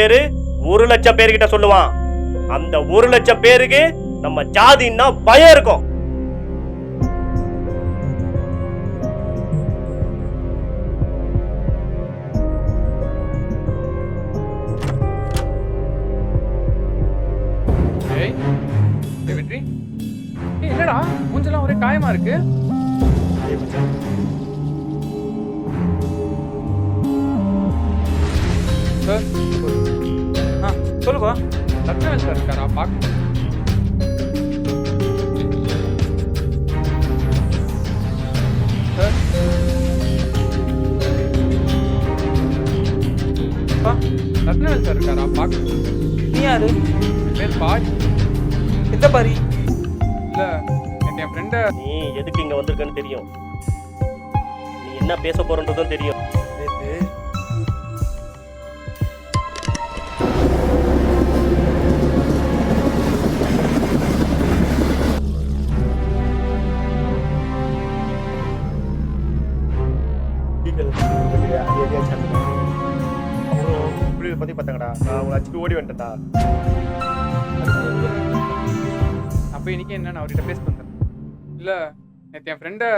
பேரு 1,00,000 பேர்கிட்ட சொல்லுவான். அந்த 1,00,000 பேருக்கு நம்ம ஜாதின்னா பயம் இருக்கும். வெற்றி என்னடா மூஞ்செல்லாம் ஒரே காயமா இருக்கு. சார் சொல்லுப்பா. லக்ஷ்மணன் சார் இருக்காரா? பார்க்க சார். லக்ஷ்மணன் சார் இருக்காரா? பார்க்க. நீ யாரு? பேர் பாரி. எந்த பாரி? இல்ல என் ஃப்ரெண்ட. நீ எதுக்கு இங்க வந்திருக்கன்னு தெரியும். நீ என்ன பேச போறன்றதும் தெரியும். பத்தி பார்த்தாங்கடா, நான் உங்களை அச்சுட்டு ஓடி வந்துட்டேன்டா. அப்போ இன்னைக்கு என்ன நான் அவர்கிட்ட பேச வந்தேன். இல்லை நேற்று என் ஃப்ரெண்டை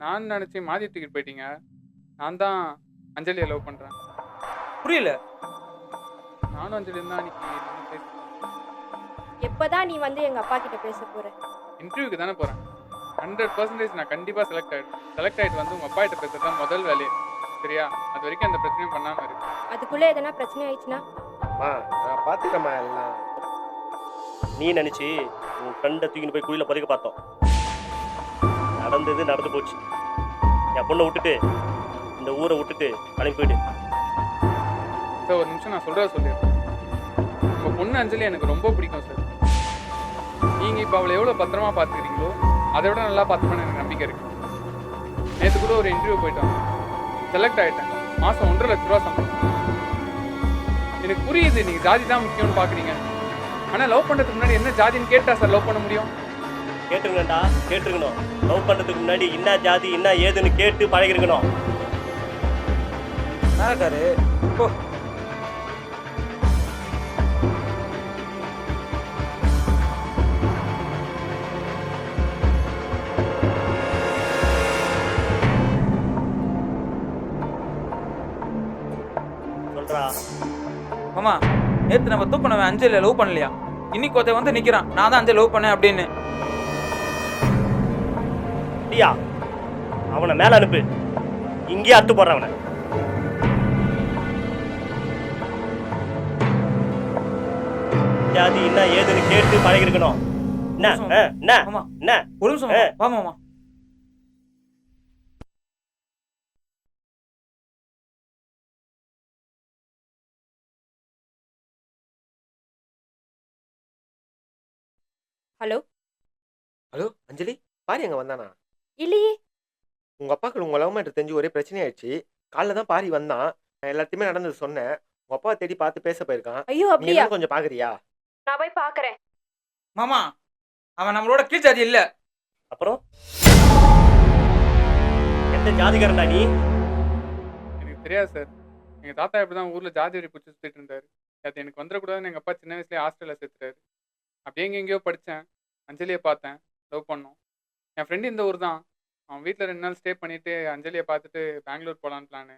நான் நினச்சி மாதி தூக்கிட்டு போயிட்டீங்க. நான் தான் அஞ்சலியை லவ் பண்ணுறேன். புரியல. நானும் அஞ்சலியும் தான் இன்னைக்கு பேசுகிறேன். எப்போதான் நீ வந்து எங்கள் அப்பா கிட்ட பேச போகிற? இன்டர்வியூக்கு தானே போகிறேன். 100% நான் கண்டிப்பாக செலக்ட் ஆகிட்டு வந்து உங்கள் அப்பா கிட்ட பேசுறது தான் முதல் வேலையே. சரியா? அது வரைக்கும் அந்த பிரச்சனையும் பண்ணாமல் இருக்கு. அதுக்குள்ளே எதனா பிரச்சனை ஆயிடுச்சுன்னா நான் பார்த்துக்கம்மா எல்லாம். நீ நினச்சி உன் ஃப்ரெண்டை தூக்கின்னு போய் குழியில் பதுக்க பார்த்தோம். நடந்தது நடந்து போச்சு. என் பொண்ணை விட்டுட்டு இந்த ஊரை விட்டுட்டு அனுப்பி போயிட்டு. சார் ஒரு நிமிஷம் நான் சொல்கிறத சொல்லிடுறேன். உங்கள் பொண்ணு அஞ்சலி எனக்கு ரொம்ப பிடிக்கும் சார். நீங்கள் இப்போ அவளை எவ்வளோ பத்திரமா பார்த்துக்கிறீங்களோ அதை விட நல்லா பார்த்துப்பேன்னு எனக்கு நம்பிக்கை இருக்குது. நேற்று கூட ஒரு இன்டர்வியூ போயிட்டோம், செலக்ட் ஆகிட்டேன். மாதம் 1.5 லட்ச ரூபா சம்பளம். எனக்கு புரியுது நீங்கள் ஜாதி தான் முக்கியம்னு பார்க்குறீங்க. ஆனால் லவ் பண்ணுறதுக்கு முன்னாடி என்ன ஜாதின்னு கேட்டா சார் லவ் பண்ண முடியும்? கேட்டுருங்கண்டா, கேட்டுருக்கணும். லவ் பண்ணுறதுக்கு முன்னாடி என்ன ஜாதி என்ன ஏதுன்னு கேட்டு பழகிருக்கணும். யாருக்காரு? ஓ சொல்றா. மாமா, நேற்று நம்ம தூக்கினவன் அஞ்சலியை லவ் பண்ணலையா? இன்னைக்கு ஒருத்தன் வந்து நிற்கிறான், நான் தான் அஞ்சலி லவ் பண்ணேன் அப்படின்னு. ஐயா, அவனை மேல அனுப்பு. இங்கேயே அத்து போடுற அவனை. ஜாதி என்ன ஏதுன்னு கேட்டு பழகிருக்கணும். என்ன மாமா, என்ன ஒரு நிமிஷம் வா மாமா. ஹலோ ஹலோ அஞ்சலி, பாரி அங்கே வந்தானா? இல்லையே. உங்கள் அப்பாவுக்கு உங்கள் லவ் மேட்டர் தெரிஞ்சு ஒரே பிரச்சனை ஆயிடுச்சு. காலைல தான் பாரி வந்தான். நான் எல்லாத்தையுமே நடந்தது சொன்னேன். உங்கள் அப்பாவை தேடி பார்த்து பேச போயிருக்கான். ஐயோ நீ அப்படியா? கொஞ்சம் பார்க்குறியா? நான் போய் பார்க்குறேன். மாமா, அவன் நம்மளோட கீழ் ஜாதி இல்ல. அப்புறம் எந்த ஜாதிகாரன்டா நீ? எனக்கு தெரியாது சார். எங்கள் தாத்தா இப்படி தான் ஊரில் ஜாதி வரி பிடிச்சி சுற்றிட்டு இருந்தார். அது எனக்கு வந்துடக்கூடாதுன்னு எங்கள் அப்பா சின்ன வயசுலேயே ஹாஸ்டலில் சேர்த்துட்டாரு. அப்படியே எங்கேயோ படித்தேன், அஞ்சலியை பார்த்தேன், லவ் பண்ணோம். என் ஃப்ரெண்டு இந்த ஊர் தான். அவன் வீட்டில் 2 நாள் ஸ்டே பண்ணிவிட்டு அஞ்சலியை பார்த்துட்டு பெங்களூர் போகலான்னு பிளானு.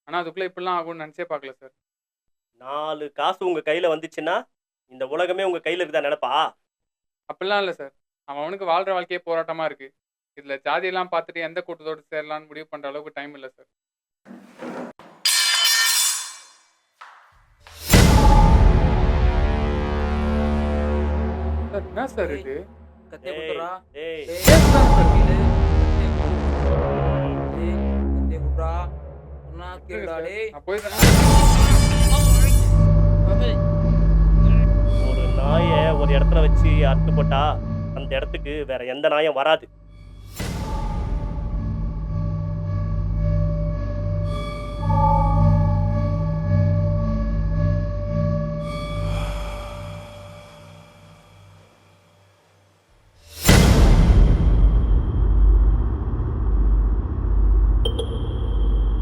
ஆனால் அதுக்குள்ளே இப்படிலாம் ஆகும்னு நினச்சே பார்க்கல சார். 4 காசு உங்க கையில வந்துச்சுன்னா இந்த உலகமே உங்க கையில இருக்குதா நினைப்பா? அப்படிலாம் இல்லை சார். அவனுக்கு வாழ்கிற வாழ்க்கையே போராட்டமாக இருக்குது. இதில் ஜாதியெல்லாம் பார்த்துட்டு எந்த கூட்டத்தோடு சேரலான்னு முடிவு பண்ணுற அளவுக்கு டைம் இல்லை சார். சார் என்ன சார் இது? கத்திய குத்துறா. ஏய், பேசுறான் சார் கீழே. கத்திய குத்துறா. சொன்னா கேளுடா டேய். நான் போய் ஒரு நாயை ஒரு இடத்துல வச்சு அறுத்து போட்டா அந்த இடத்துக்கு வேற எந்த நாயும் வராது.